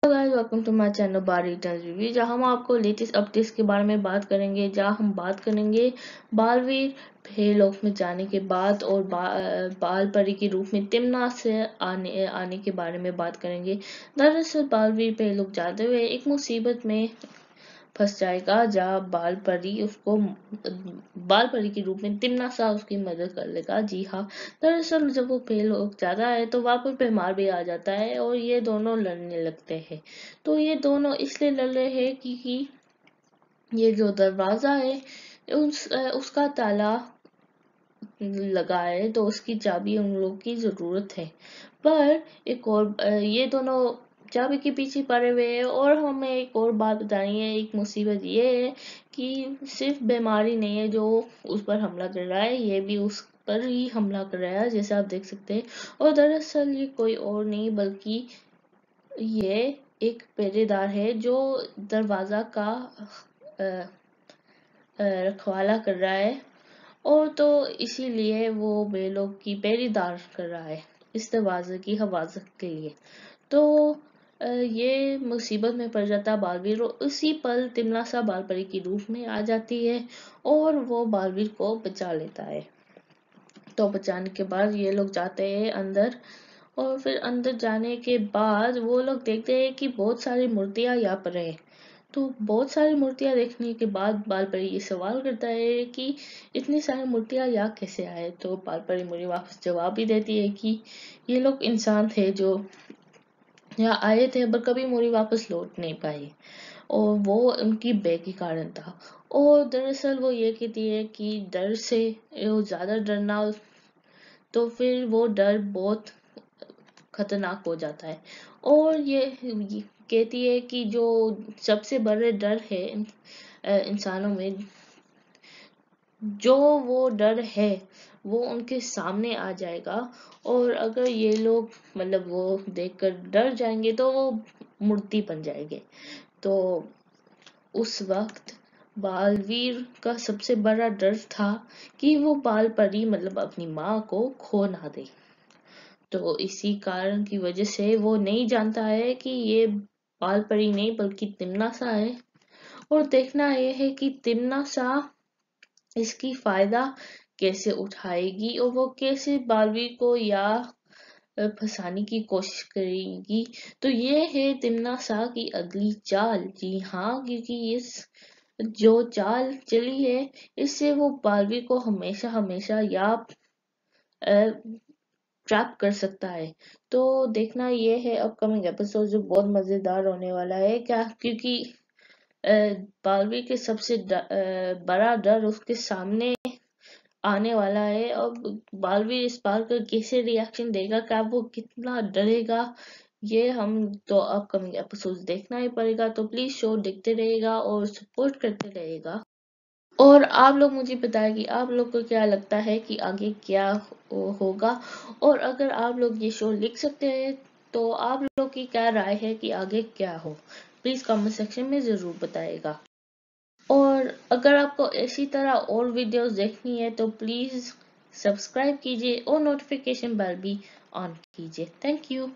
Guys, welcome to my channel bar return review, जहां हम आपको लेटेस्ट अपडेट्स के बारे में बात करेंगे। जहां हम बात करेंगे बालवीर भेलोक में जाने के बाद और बाल परी के रूप में तिमना से आने के बारे में बात करेंगे। दरअसल बालवीर भेलोक जाते हुए एक मुसीबत में फंस जाएगा, जहाँ बाल परी के रूप में तिमना सा उसकी मदद कर लेगा। जी हाँ, दरअसल जब वो भेलोक जाता है तो वहां पर बीमार भी आ जाता है और ये दोनों लड़ने लगते हैं। तो ये दोनों इसलिए लड़ रहे हैं कि ये जो दरवाजा है उसका ताला लगा है, तो उसकी चाबी उन लोगों की जरूरत है। पर एक और ये दोनों चाबी के पीछे पड़े हुए हैं। और हमें एक और बात बतानी है, एक मुसीबत ये है कि सिर्फ बीमारी नहीं है जो उस पर हमला कर रहा है, ये भी उस पर ही हमला कर रहा है, जैसे आप देख सकते हैं। और दरअसल ये कोई और नहीं बल्कि ये एक पहरेदार है जो दरवाजा का रखवाला कर रहा है। और तो इसीलिए वो भेलोक की पहरेदार कर रहा है इस दरवाजे की हिफाजत के लिए। तो ये मुसीबत में पड़ जाता है बालवीर, और उसी पल तिमनासा बालपरी के रूप में आ जाती है और वो बालवीर को बचा लेता है। तो बचाने के बाद ये लोग जाते हैं अंदर, और फिर अंदर जाने के बाद वो लोग देखते हैं कि बहुत सारी मूर्तियां यहाँ पर है। तो बहुत सारी मूर्तियां देखने के बाद बालपरी ये सवाल करता है कि इतनी सारी मूर्तियां यहाँ कैसे आए। तो बालपरी मुझे वापस जवाब भी देती है कि ये लोग इंसान थे जो यहाँ आए थे, पर कभी मुड़ी वापस लौट नहीं पाए, और वो उनकी बे के कारण था। और दरअसल वो ये कहती है कि डर से वो ज्यादा डरना, तो फिर वो डर बहुत खतरनाक हो जाता है। और ये कहती है कि जो सबसे बड़े डर है इंसानों में, जो वो डर है वो उनके सामने आ जाएगा, और अगर ये लोग मतलब वो देखकर डर जाएंगे तो वो मूर्ति बन जाएंगे। तो उस वक्त बालवीर का सबसे बड़ा डर था कि वो बाल परी मतलब अपनी माँ को खो ना दे। तो इसी कारण की वजह से वो नहीं जानता है कि ये बाल परी नहीं बल्कि तिमनासा है। और देखना यह है कि तिमनासा इसकी फायदा कैसे उठाएगी और वो कैसे बालवीर को या फंसाने की कोशिश करेगी। तो ये है तिमनासा की अगली चाल। जी हाँ, क्योंकि इस जो चाल चली है इससे वो बालवीर को हमेशा हमेशा या ट्रैप कर सकता है। तो देखना ये है अपकमिंग एपिसोड, जो बहुत मजेदार होने वाला है। क्या क्योंकि अ, बालवीर के सबसे बड़ा डर उसके सामने आने वाला है। अब बालवीर इस बात का कैसे रिएक्शन देगा, क्या वो कितना डरेगा, ये हम तो अपकमिंग एपिसोड्स देखना ही पड़ेगा। तो प्लीज शो देखते रहेगा और सपोर्ट करते रहेगा। और आप लोग मुझे बताएं कि आप लोग को क्या लगता है कि आगे क्या होगा। और अगर आप लोग ये शो लिख सकते हैं तो आप लोग की क्या राय है कि आगे क्या हो, प्लीज कमेंट सेक्शन में जरूर बताएगा। और अगर आपको इसी तरह और वीडियोस देखनी है तो प्लीज सब्सक्राइब कीजिए और नोटिफिकेशन बेल भी ऑन कीजिए। Thank you.